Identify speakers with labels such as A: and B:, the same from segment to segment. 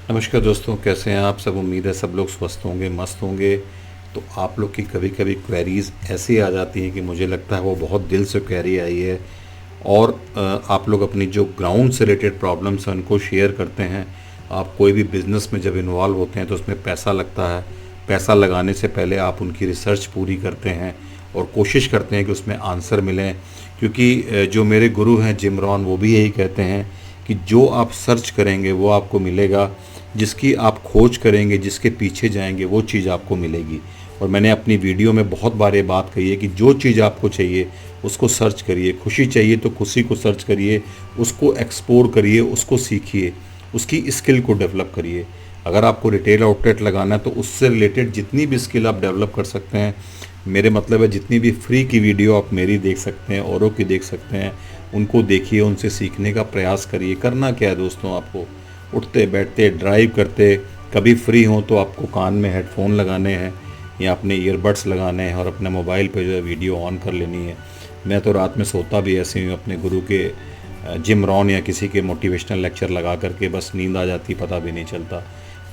A: नमस्कार दोस्तों, कैसे हैं आप सब। उम्मीद है सब लोग स्वस्थ होंगे, मस्त होंगे। तो आप लोग की कभी कभी क्वेरीज़ ऐसी आ जाती हैं कि मुझे लगता है वो बहुत दिल से क्वेरी आई है। और आप लोग अपनी जो ग्राउंड से रिलेटेड प्रॉब्लम्स हैं उनको शेयर करते हैं। आप कोई भी बिज़नेस में जब इन्वॉल्व होते हैं तो उसमें पैसा लगता है। पैसा लगाने से पहले आप उनकी रिसर्च पूरी करते हैं और कोशिश करते हैं कि उसमें आंसर मिलें। क्योंकि जो मेरे गुरु हैं जिम रॉन, वो भी यही कहते हैं कि जो आप सर्च करेंगे वो आपको मिलेगा, जिसकी आप खोज करेंगे, जिसके पीछे जाएंगे, वो चीज़ आपको मिलेगी। और मैंने अपनी वीडियो में बहुत बार ये बात कही है कि जो चीज़ आपको चाहिए उसको सर्च करिए। खुशी चाहिए तो खुशी को सर्च करिए, उसको एक्सप्लोर करिए, उसको सीखिए, उसकी स्किल को डेवलप करिए। अगर आपको रिटेल आउटलेट लगाना है तो उससे रिलेटेड जितनी भी स्किल आप डेवलप कर सकते हैं, मेरे मतलब है जितनी भी फ्री की वीडियो आप मेरी देख सकते हैं, औरों की देख सकते हैं, उनको देखिए, उनसे सीखने का प्रयास करिए। करना क्या है दोस्तों, आपको उठते बैठते ड्राइव करते कभी फ्री हों तो आपको कान में हेडफोन लगाने हैं या अपने ईयरबड्स लगाने हैं और अपने मोबाइल पे जो है वीडियो ऑन कर लेनी है। मैं तो रात में सोता भी ऐसे ही हूँ, अपने गुरु के जिम रॉन या किसी के मोटिवेशनल लेक्चर लगा करके बस नींद आ जाती, पता भी नहीं चलता।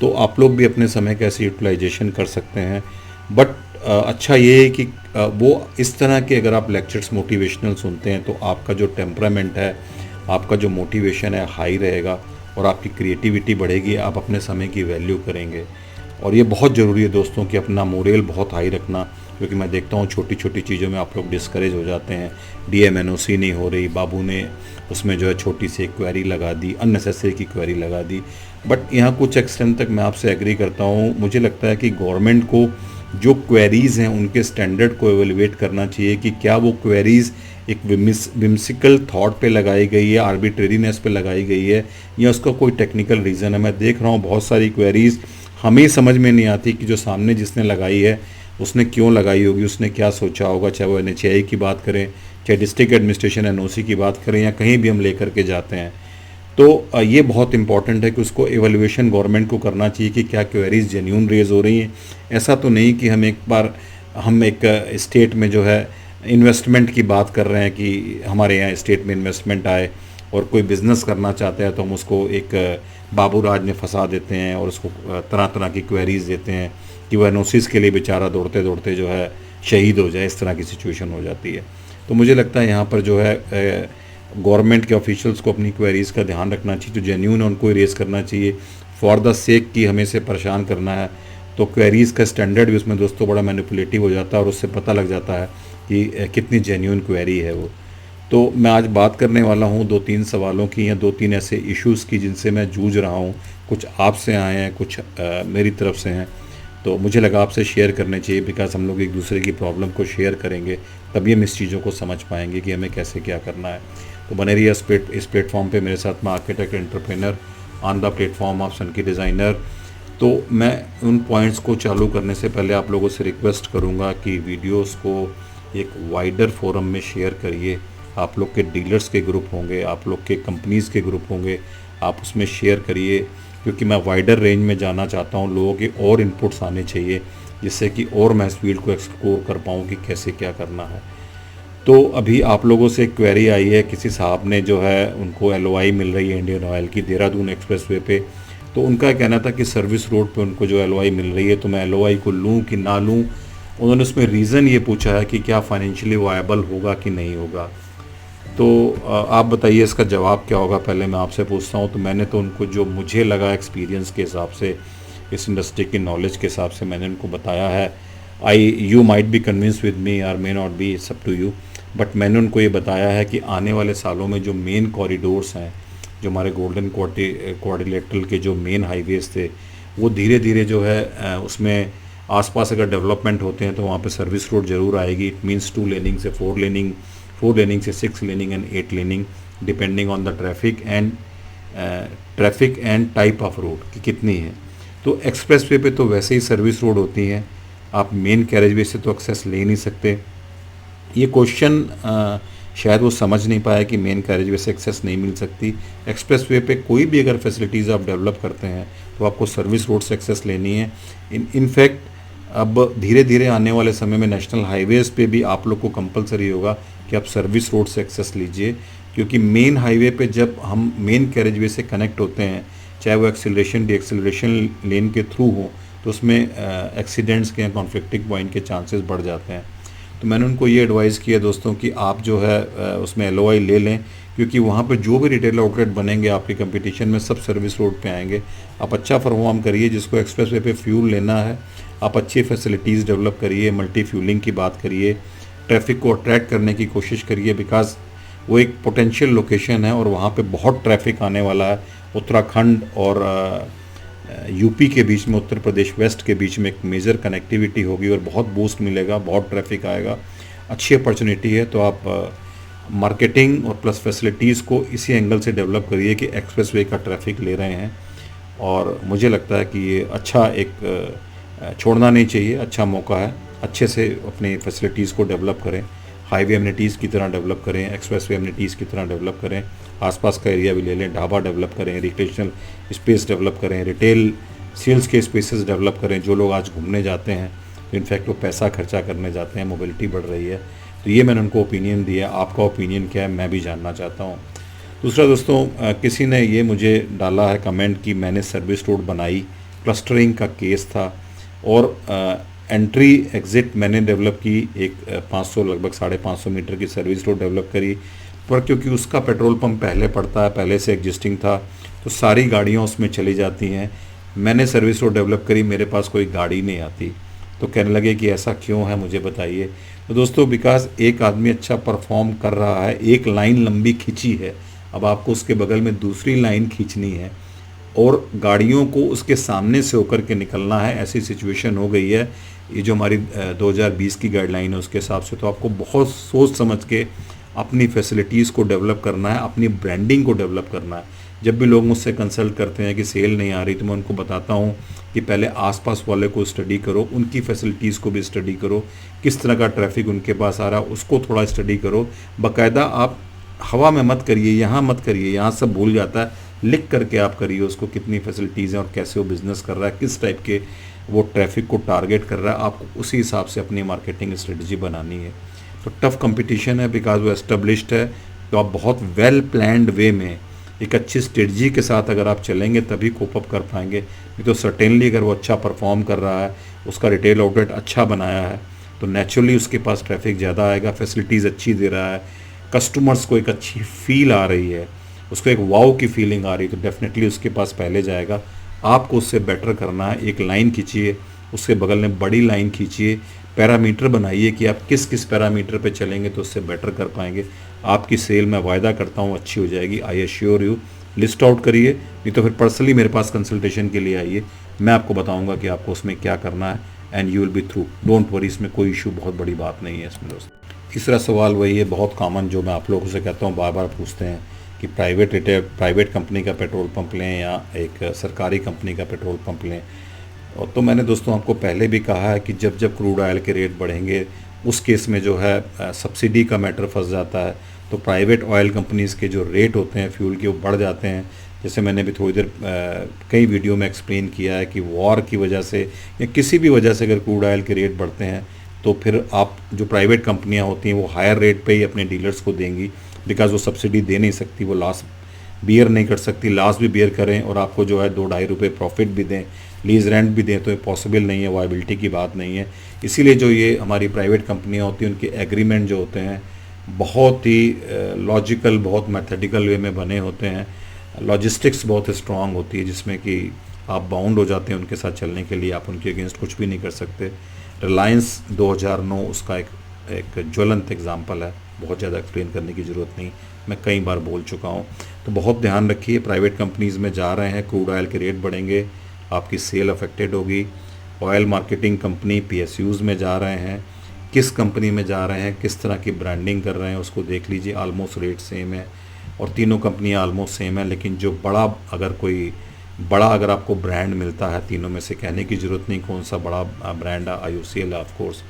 A: तो आप लोग भी अपने समय का ऐसे यूटिलाइजेशन कर सकते हैं। बट अच्छा ये है कि वो इस तरह के अगर आप लेक्चर्स मोटिवेशनल सुनते हैं तो आपका जो टेम्परामेंट है, आपका जो मोटिवेशन है हाई रहेगा और आपकी क्रिएटिविटी बढ़ेगी, आप अपने समय की वैल्यू करेंगे। और ये बहुत ज़रूरी है दोस्तों कि अपना मोरल बहुत हाई रखना, क्योंकि मैं देखता हूँ छोटी छोटी चीज़ों में आप लोग डिस्करेज हो जाते हैं। DMNOC नहीं हो रही, बाबू ने उसमें जो है छोटी सी क्वेरी लगा दी, अननेसेसरी की क्वेरी लगा दी। बट यहाँ कुछ एक्सटेंट तक मैं आपसे एग्री करता हूँ। मुझे लगता है कि गवर्नमेंट को जो क्वेरीज़ हैं उनके स्टैंडर्ड को एवेलुएट करना चाहिए कि क्या वो क्वेरीज़ एक विम्सिकल थॉट पे लगाई गई है, आर्बिट्रेरीनेस पे लगाई गई है, या उसका कोई टेक्निकल रीज़न है। मैं देख रहा हूँ बहुत सारी क्वेरीज़ हमें समझ में नहीं आती कि जो सामने जिसने लगाई है उसने क्यों लगाई होगी, उसने क्या सोचा होगा। चाहे वो NHAI की बात करें, चाहे डिस्ट्रिक्ट एडमिनिस्ट्रेशन NOC की बात करें, या कहीं भी हम लेकर के जाते हैं। तो ये बहुत इंपॉर्टेंट है कि उसको एवेल्युएशन गवर्नमेंट को करना चाहिए कि क्या क्वेरीज जेन्यून रेज हो रही हैं। ऐसा तो नहीं कि हम एक स्टेट में जो है इन्वेस्टमेंट की बात कर रहे हैं कि हमारे यहाँ स्टेट में इन्वेस्टमेंट आए और कोई बिज़नेस करना चाहता है तो हम उसको एक बाबू राज में फंसा देते हैं और उसको तरह तरह की क्वेरीज देते हैं कि वह NOCs के लिए बेचारा दौड़ते दौड़ते जो है शहीद हो जाए। इस तरह की सिचुएशन हो जाती है। तो मुझे लगता है यहाँ पर जो है गवर्नमेंट के ऑफिशियल्स को अपनी क्वेरीज़ का ध्यान रखना चाहिए, जो जेन्यून है उनको रेज़ करना चाहिए। फॉर द सेक कि हमें से परेशान करना है तो क्वेरीज़ का स्टैंडर्ड भी उसमें दोस्तों बड़ा मैनिपुलेटिव हो जाता है और उससे पता लग जाता है कि कितनी जेन्यून क्वेरी है वो। तो मैं आज बात करने वाला हूँ 2-3 सवालों की, या 2-3 ऐसे इश्यूज़ की जिनसे मैं जूझ रहा हूँ। कुछ आपसे आए हैं, कुछ मेरी तरफ से हैं। तो मुझे लगा आपसे शेयर करने चाहिए, बिकॉज हम लोग एक दूसरे की प्रॉब्लम को शेयर करेंगे तभी हम इस चीज़ों को समझ पाएंगे कि हमें कैसे क्या करना है। तो बने रहिए इस प्लेटफॉर्म पे मेरे साथ में, architect entrepreneur on the platform of sun की डिज़ाइनर। तो मैं उन पॉइंट्स को चालू करने से पहले आप लोगों से रिक्वेस्ट करूंगा कि वीडियोस को एक वाइडर फोरम में शेयर करिए। आप लोग के डीलर्स के ग्रुप होंगे, आप लोग के कंपनीज़ के ग्रुप होंगे, आप उसमें शेयर करिए, क्योंकि मैं वाइडर रेंज में जाना चाहता हूँ। लोगों के और इनपुट्स आने चाहिए जिससे कि और मैं इस फील्ड को एक्सप्लोर कर पाऊँ कि कैसे क्या करना है। तो अभी आप लोगों से एक क्वेरी आई है, किसी साहब ने जो है उनको LOI मिल रही है इंडियन ऑयल की देहरादून एक्सप्रेसवे पे। तो उनका कहना था कि सर्विस रोड पे उनको जो LOI मिल रही है, तो मैं LOI को लूँ कि ना लूँ। उन्होंने उसमें रीज़न ये पूछा है कि क्या फाइनेंशियली वायबल होगा कि नहीं होगा। तो आप बताइए इसका जवाब क्या होगा, पहले मैं आपसे पूछता हूँ। तो मैंने तो उनको जो मुझे लगा एक्सपीरियंस के हिसाब से, इस इंडस्ट्री की नॉलेज के हिसाब से मैंने उनको बताया है। You might be convince with me और may not be, it's up to you. But मैंने उनको ये बताया है कि आने वाले सालों में जो मेन कॉरिडोर्स हैं, जो हमारे गोल्डन क्वाड्रिलेटरल के जो मेन हाईवेज़ थे, वो धीरे धीरे जो है उसमें आसपास अगर डेवलपमेंट होते हैं तो वहाँ पे सर्विस रोड ज़रूर आएगी। इट मीन्स 2 लेनिंग से 4 लेनिंग, 4 लेनिंग से 6 laning and 8 laning, depending on the traffic and type of road कि कितनी है। तो एक्सप्रेस वे पे तो वैसे ही सर्विस रोड होती हैं, आप मेन कैरेज वे से तो एक्सेस ले नहीं सकते। ये क्वेश्चन शायद वो समझ नहीं पाया कि मेन कैरेज वे से एक्सेस नहीं मिल सकती। एक्सप्रेस वे पे कोई भी अगर फैसिलिटीज़ आप डेवलप करते हैं तो आपको सर्विस रोड से एक्सेस लेनी है। इनफैक्ट अब धीरे धीरे आने वाले समय में नेशनल हाईवेज़ पे भी आप लोग को कंपलसरी होगा कि आप सर्विस रोड से एक्सेस लीजिए, क्योंकि मेन हाईवे पे जब हम मेन कैरेज वे से कनेक्ट होते हैं, चाहे वो एक्सीलरेशन डी एक्सीलरेशन लेन के थ्रू हो, तो उसमें एक्सीडेंट्स के कॉन्फ्लिक्टिंग पॉइंट के चांसेस बढ़ जाते हैं। तो मैंने उनको ये एडवाइस किया दोस्तों कि आप जो है उसमें LOI ले लें, क्योंकि वहाँ पे जो भी रिटेल आउटलेट बनेंगे आपके कंपटीशन में सब सर्विस रोड पे आएंगे। आप अच्छा परफॉर्म करिए, जिसको एक्सप्रेस वे पे फ्यूल लेना है आप अच्छी फैसिलिटीज़ डेवलप करिए, मल्टी फ्यूलिंग की बात करिए, ट्रैफिक को अट्रैक्ट करने की कोशिश करिए, बिकॉज वो एक पोटेंशियल लोकेशन है और वहाँ पे बहुत ट्रैफिक आने वाला है। उत्तराखंड और यूपी के बीच में, उत्तर प्रदेश वेस्ट के बीच में एक मेजर कनेक्टिविटी होगी और बहुत बूस्ट मिलेगा, बहुत ट्रैफिक आएगा, अच्छी अपॉर्चुनिटी है। तो आप मार्केटिंग और प्लस फैसिलिटीज़ को इसी एंगल से डेवलप करिए कि एक्सप्रेसवे का ट्रैफिक ले रहे हैं, और मुझे लगता है कि ये अच्छा एक छोड़ना नहीं चाहिए, अच्छा मौका है। अच्छे से अपनी फैसिलिटीज़ को डेवलप करें, हाईवे एमिनिटीज़ की तरह डेवलप करें, एक्सप्रेसवे एमिनिटीज़ की तरह डेवलप करें, आसपास का एरिया भी ले लें, ढाबा डेवलप करें, रिक्रिएशनल स्पेस डेवलप करें, रिटेल सेल्स के स्पेसेस डेवलप करें। जो लोग आज घूमने जाते हैं तो इनफैक्ट वो पैसा खर्चा करने जाते हैं, मोबिलिटी बढ़ रही है। तो ये मैंने उनको ओपिनियन दिया, आपका ओपिनियन क्या है मैं भी जानना चाहता हूँ। दूसरा दोस्तों, किसी ने ये मुझे डाला है कमेंट कि मैंने सर्विस रोड बनाई, क्लस्टरिंग का केस था, और एंट्री एग्ज़िट मैंने डेवलप की, एक 500 लगभग 550 मीटर की सर्विस रोड डेवलप करी, पर क्योंकि उसका पेट्रोल पंप पहले पड़ता है, पहले से एग्जिस्टिंग था, तो सारी गाड़ियाँ उसमें चली जाती हैं। मैंने सर्विस रोड डेवलप करी, मेरे पास कोई गाड़ी नहीं आती। तो कहने लगे कि ऐसा क्यों है, मुझे बताइए। तो दोस्तों, बिकॉज एक आदमी अच्छा परफॉर्म कर रहा है, एक लाइन लंबी खींची है, अब आपको उसके बगल में दूसरी लाइन खींचनी है और गाड़ियों को उसके सामने से होकर के निकलना है। ऐसी सिचुएशन हो गई है, ये जो हमारी 2020 की गाइडलाइन है उसके हिसाब से। तो आपको बहुत सोच समझ के अपनी फैसिलिटीज़ को डेवलप करना है, अपनी ब्रांडिंग को डेवलप करना है। जब भी लोग मुझसे कंसल्ट करते हैं कि सेल नहीं आ रही, तो मैं उनको बताता हूँ कि पहले आसपास वाले को स्टडी करो, उनकी फैसिलिटीज़ को भी स्टडी करो, किस तरह का ट्रैफिक उनके पास आ रहा है उसको थोड़ा स्टडी करो। बाकायदा आप हवा में मत करिए, यहाँ मत करिए, यहाँ सब भूल जाता है, लिख करके आप करिए उसको, कितनी फैसिलिटीज़ हैं और कैसे वो बिज़नेस कर रहा है, किस टाइप के वो ट्रैफिक को टारगेट कर रहा है, आपको उसी हिसाब से अपनी मार्केटिंग स्ट्रेटजी बनानी है। तो टफ़ कंपटीशन है, बिकॉज वो एस्टेब्लिश्ड है। तो आप बहुत वेल प्लान्ड वे में एक अच्छी स्ट्रेटजी के साथ अगर आप चलेंगे तभी कोप अप कर पाएंगे। नहीं तो सर्टेनली अगर वो अच्छा परफॉर्म कर रहा है, उसका रिटेल आउटलेट अच्छा बनाया है, तो नेचुरली उसके पास ट्रैफिक ज़्यादा आएगा, फैसिलिटीज़ अच्छी दे रहा है, कस्टमर्स को एक अच्छी फील आ रही है, उसको एक वाव की फीलिंग आ रही है, तो डेफिनेटली उसके पास पहले जाएगा। आपको उससे बेटर करना है, एक लाइन खींचिए, उसके बगल में बड़ी लाइन खींचिए, पैरामीटर बनाइए कि आप किस किस पैरामीटर पे चलेंगे तो उससे बेटर कर पाएंगे। आपकी सेल मैं वायदा करता हूँ अच्छी हो जाएगी, I assure you. List out करिए, नहीं तो फिर पर्सनली मेरे पास कंसल्टेशन के लिए आइए, मैं आपको बताऊँगा कि आपको उसमें क्या करना है, and you will be through, don't worry. इसमें कोई इशू, बहुत बड़ी बात नहीं है इसमें दोस्त। तीसरा सवाल वही है बहुत कॉमन, जो मैं आप लोगों से कहता हूँ, बार बार पूछते हैं कि प्राइवेट कंपनी का पेट्रोल पंप लें या एक सरकारी कंपनी का पेट्रोल पंप लें। और तो मैंने दोस्तों आपको पहले भी कहा है कि जब जब क्रूड ऑयल के रेट बढ़ेंगे, उस केस में जो है सब्सिडी का मैटर फंस जाता है, तो प्राइवेट ऑयल कंपनीज़ के जो रेट होते हैं फ्यूल के, वो बढ़ जाते हैं। जैसे मैंने भी थोड़ी देर कई वीडियो में एक्सप्लेन किया है कि वॉर की वजह से या किसी भी वजह से अगर क्रूड ऑयल के रेट बढ़ते हैं, तो फिर आप जो प्राइवेट कंपनियां होती हैं वो हायर रेट पे ही अपने डीलर्स को देंगी, बिकॉज वो सब्सिडी दे नहीं सकती, वो लॉस बियर नहीं कर सकती। लॉस भी बियर करें और आपको जो है 2-2.5 रुपये प्रॉफिट भी दें, लीज रेंट भी दें, तो ये पॉसिबल नहीं है, वायबिलिटी की बात नहीं है। इसीलिए जो ये हमारी प्राइवेट कंपनियां होती हैं, उनके एग्रीमेंट जो होते हैं बहुत ही लॉजिकल, बहुत मैथेटिकल वे में बने होते हैं। लॉजिस्टिक्स बहुत स्ट्रांग होती है, जिसमें कि आप बाउंड हो जाते हैं उनके साथ चलने के लिए, आप उनके अगेंस्ट कुछ भी नहीं कर सकते। रिलायंस 2009 उसका एक ज्वलंत एग्जाम्पल है, बहुत ज़्यादा एक्सप्लेन करने की ज़रूरत नहीं, मैं कई बार बोल चुका हूँ। तो बहुत ध्यान रखिए, प्राइवेट कंपनीज़ में जा रहे हैं, क्रूड ऑयल के रेट बढ़ेंगे, आपकी सेल अफेक्टेड होगी। ऑयल मार्केटिंग कंपनी PSUs में जा रहे हैं, किस कंपनी में जा रहे हैं, किस तरह की ब्रांडिंग कर रहे हैं, उसको देख लीजिए। ऑलमोस्ट रेट सेम है और तीनों कंपनियां ऑलमोस्ट सेम है, लेकिन जो बड़ा अगर आपको ब्रांड मिलता है, तीनों में से कहने की ज़रूरत नहीं कौन सा बड़ा ब्रांड है, IOCL है ऑफकोर्स,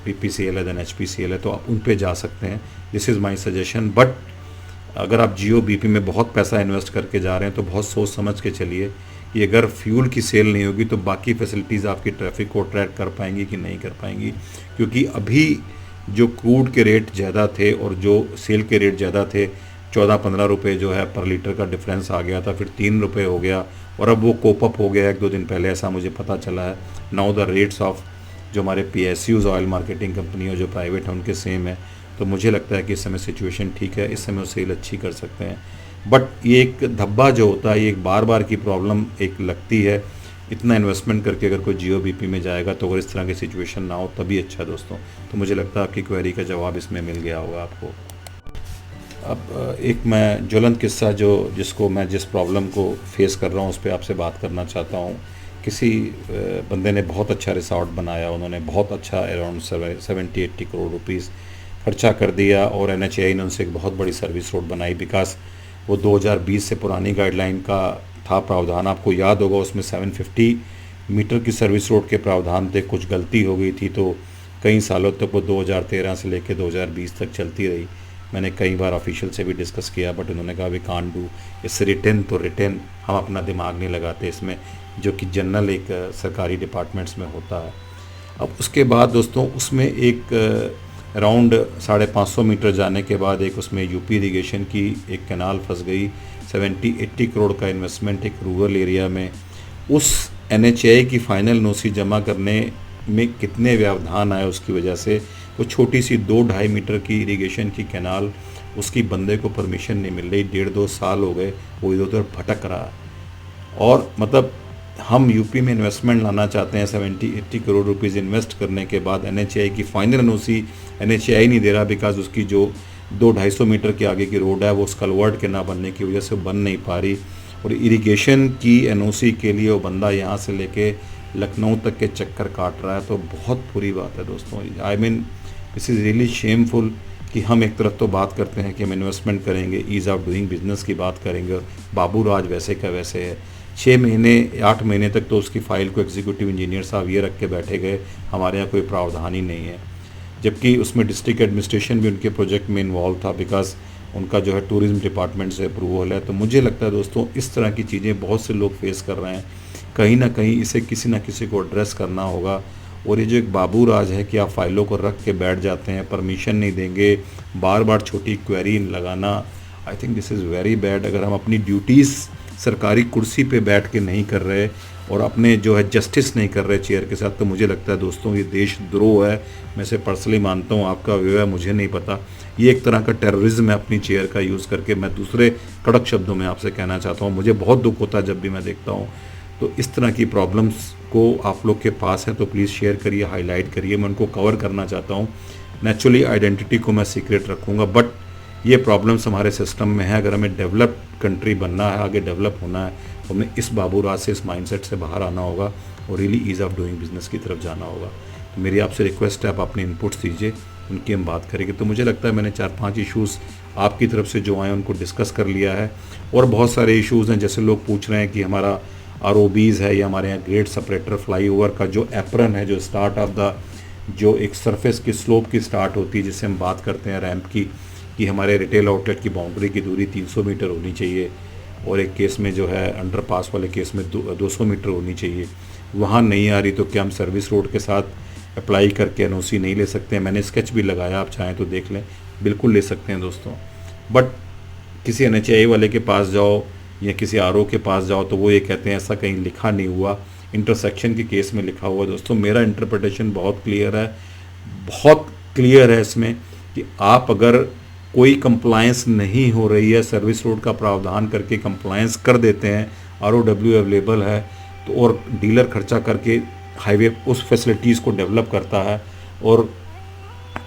A: BPCL है, देन HPCL है, तो आप उन पे जा सकते हैं। This is my suggestion. But अगर आप Jio BP में बहुत पैसा इन्वेस्ट करके जा रहे हैं, तो बहुत सोच समझ के चलिए कि अगर फ्यूल की सेल नहीं होगी तो बाकी फैसिलिटीज़ आपकी ट्रैफिक को अट्रैक्ट कर पाएंगी कि नहीं कर पाएंगी। क्योंकि अभी जो क्रूड के रेट ज़्यादा थे और जो सेल के रेट ज़्यादा थे, 14-15 रुपये जो है पर लीटर का डिफरेंस आ गया था, फिर 3 रुपये हो गया और अब वो कोप अप हो गया 1-2 दिन पहले, ऐसा मुझे पता चला है। नाउ द रेट्स ऑफ जो हमारे PSUs ऑयल मार्केटिंग कंपनी और जो प्राइवेट है उनके सेम है। तो मुझे लगता है कि इस समय सिचुएशन ठीक है, इस समय वो सेल अच्छी कर सकते हैं। बट ये एक धब्बा जो होता है, ये एक बार बार की प्रॉब्लम एक लगती है। इतना इन्वेस्टमेंट करके अगर कोई GOBP में जाएगा तो अगर इस तरह की सिचुएशन ना हो तभी अच्छा दोस्तों। तो मुझे लगता है आपकी क्वेरी का जवाब इसमें मिल गया होगा आपको। अब एक मैं ज्वलंत किस्सा जिसको मैं जिस प्रॉब्लम को फेस कर रहा हूँ उस पर आपसे बात करना चाहता हूँ। किसी बंदे ने बहुत अच्छा रिसॉर्ट बनाया, उन्होंने बहुत अच्छा अराउंड 70-80 करोड़ रुपीस खर्चा कर दिया और NHAI ने उनसे एक बहुत बड़ी सर्विस रोड बनाई। बिकॉज वो 2020 से पुरानी गाइडलाइन का था प्रावधान, आपको याद होगा, उसमें 750 मीटर की सर्विस रोड के प्रावधान थे। कुछ गलती हो गई थी तो कई सालों तक वो 2013 से लेकर 2020 तक चलती रही। मैंने कई बार ऑफिशियल से भी डिस्कस किया बट उन्होंने कहा we can't do, it's written तो रिटन, हम अपना दिमाग नहीं लगाते इसमें, जो कि जनरल एक सरकारी डिपार्टमेंट्स में होता है। अब उसके बाद दोस्तों उसमें एक अराउंड 550 मीटर जाने के बाद एक उसमें यूपी इरीगेशन की एक कैनाल फंस गई। 70-80 करोड़ का इन्वेस्टमेंट एक रूरल एरिया में। उस NHAI की फाइनल नोसी जमा करने में कितने व्यवधान आए उसकी वजह से। वो छोटी सी 2-2.5 मीटर की इरिगेशन की कैनाल, उसकी बंदे को परमिशन नहीं मिल रही, 1.5-2 साल हो गए वो इधर उधर भटक रहा है। और मतलब हम यूपी में इन्वेस्टमेंट लाना चाहते हैं, 70-80 करोड़ रुपीज़ इन्वेस्ट करने के बाद NHAI की फाइनल NOC NHAI नहीं दे रहा बिकॉज उसकी जो 200-250 मीटर के आगे की रोड है वो उस कलवर्ट के ना बनने की वजह से बन नहीं पा रही। और इरिगेशन की NOC के लिए वो बंदा यहाँ से लेके लखनऊ तक के चक्कर काट रहा है। तो बहुत बुरी बात है दोस्तों। I mean this is really shameful कि हम एक तरफ तो बात करते हैं कि हम इन्वेस्टमेंट करेंगे, ईज़ ऑफ डूइंग बिजनेस की बात करेंगे, बाबू राज वैसे का वैसे है। 6 महीने 8 महीने तक तो उसकी फ़ाइल को एग्जीक्यूटिव इंजीनियर साहब ये रख के बैठे गए, हमारे यहाँ कोई प्रावधान ही नहीं है। जबकि उसमें डिस्ट्रिक्ट एडमिनिस्ट्रेशन भी उनके प्रोजेक्ट में इन्वॉल्व था बिकॉज उनका जो है टूरिज़्म डिपार्टमेंट से अप्रूवल है। तो मुझे लगता है दोस्तों इस तरह की चीज़ें बहुत से लोग फेस कर रहे हैं, कहीं ना कहीं इसे किसी ना किसी को एड्रेस करना होगा। और ये जो एक बाबू राज है कि आप फाइलों को रख के बैठ जाते हैं, परमिशन नहीं देंगे, बार बार छोटी क्वेरी लगाना, I think this is very bad. अगर हम अपनी ड्यूटीज़ सरकारी कुर्सी पे बैठ के नहीं कर रहे और अपने जो है जस्टिस नहीं कर रहे चेयर के साथ, तो मुझे लगता है दोस्तों ये देशद्रोह है। मैं इसे पर्सनली मानता हूँ, आपका व्यू है मुझे नहीं पता। ये एक तरह का टेररिज्म है अपनी चेयर का यूज़ करके। मैं दूसरे कड़क शब्दों में आपसे कहना चाहता हूँ, मुझे बहुत दुख होता है जब भी मैं देखता हूँ। तो इस तरह की प्रॉब्लम्स को आप लोग के पास है तो प्लीज़ शेयर करिए, हाईलाइट करिए, मैं उनको कवर करना चाहता हूँ। नेचुरली आइडेंटिटी को मैं सीक्रेट रखूँगा बट ये प्रॉब्लम्स हमारे सिस्टम में है। अगर हमें डेवलप्ड कंट्री बनना है, आगे डेवलप होना है, तो हमें इस बाबू राज से, इस माइंडसेट से बाहर आना होगा और really ease of doing business की तरफ जाना होगा। तो मेरी आपसे रिक्वेस्ट है आप अपने इनपुट्स दीजिए, उनकी हम बात करेंगे। तो मुझे लगता है मैंने 4-5 इश्यूज़ आपकी तरफ से जो आए उनको डिस्कस कर लिया है। और बहुत सारे इश्यूज़ हैं, जैसे लोग पूछ रहे हैं कि हमारा ROBs है या हमारे यहाँ ग्रेट सेपरेटर फ्लाईओवर का जो एप्रन है, जो स्टार्ट ऑफ द जो एक सरफेस की स्लोप की स्टार्ट होती है, जिससे हम बात करते हैं रैंप की, कि हमारे रिटेल आउटलेट की बाउंड्री की दूरी 300 मीटर होनी चाहिए और एक केस में जो है अंडरपास वाले केस में 200 मीटर होनी चाहिए। वहाँ नहीं आ रही तो क्या हम सर्विस रोड के साथ अप्लाई करके NOC नहीं ले सकते हैं? मैंने स्केच भी लगाया, आप चाहें तो देख लें, बिल्कुल ले सकते हैं दोस्तों। बट किसी NHAI वाले के पास जाओ या किसी RO के पास जाओ तो वो ये कहते हैं ऐसा कहीं लिखा नहीं हुआ, इंटरसेक्शन के केस में लिखा हुआ। दोस्तों मेरा इंटरप्रिटेशन बहुत क्लियर है, बहुत क्लियर है इसमें कि आप अगर कोई कंप्लायंस नहीं हो रही है, सर्विस रोड का प्रावधान करके कंप्लायंस कर देते हैं, ROW अवेलेबल है तो, और डीलर खर्चा करके हाईवे उस फैसिलिटीज़ को डेवलप करता है और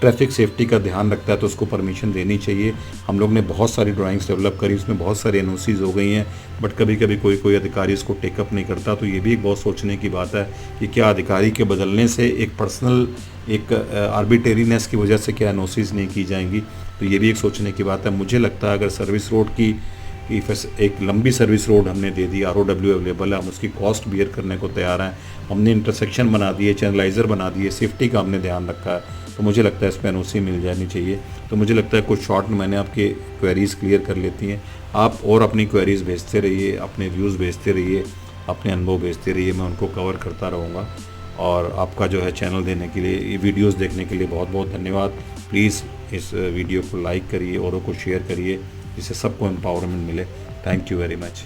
A: ट्रैफिक सेफ्टी का ध्यान रखता है तो उसको परमिशन देनी चाहिए। हम लोग ने बहुत सारी ड्राइंग्स डेवलप करी, उसमें बहुत सारी NOCs हो गई हैं बट कभी कभी कोई अधिकारी इसको टेकअप नहीं करता। तो ये भी एक बहुत सोचने की बात है कि क्या अधिकारी के बदलने से एक पर्सनल एक आर्बिट्रेरीनेस की वजह से क्या NOCs नहीं की जाएंगी? तो ये भी एक सोचने की बात है। मुझे लगता है अगर सर्विस रोड की एक लंबी सर्विस रोड हमने दे दी, ROW अवेलेबल है, हम उसकी कॉस्ट बियर करने को तैयार हैं, हमने इंटरसेक्शन बना दिए, चैनलाइज़र बना दिए, सेफ्टी का हमने ध्यान रखा है, तो मुझे लगता है इस पर NOC मिल जानी चाहिए। तो मुझे लगता है कुछ शॉर्ट में मैंने आपके क्वेरीज़ क्लियर कर लेती हैं। आप और अपनी क्वेरीज़ भेजते रहिए, अपने व्यूज़ भेजते रहिए, अपने अनुभव भेजते रहिए, मैं उनको कवर करता रहूँगा। और आपका जो है चैनल देने के लिए, ये वीडियोज़ देखने के लिए बहुत बहुत धन्यवाद। प्लीज़ इस वीडियो को लाइक करिए, औरों को शेयर करिए, जिससे सबको एम्पावरमेंट मिले। Thank you very much.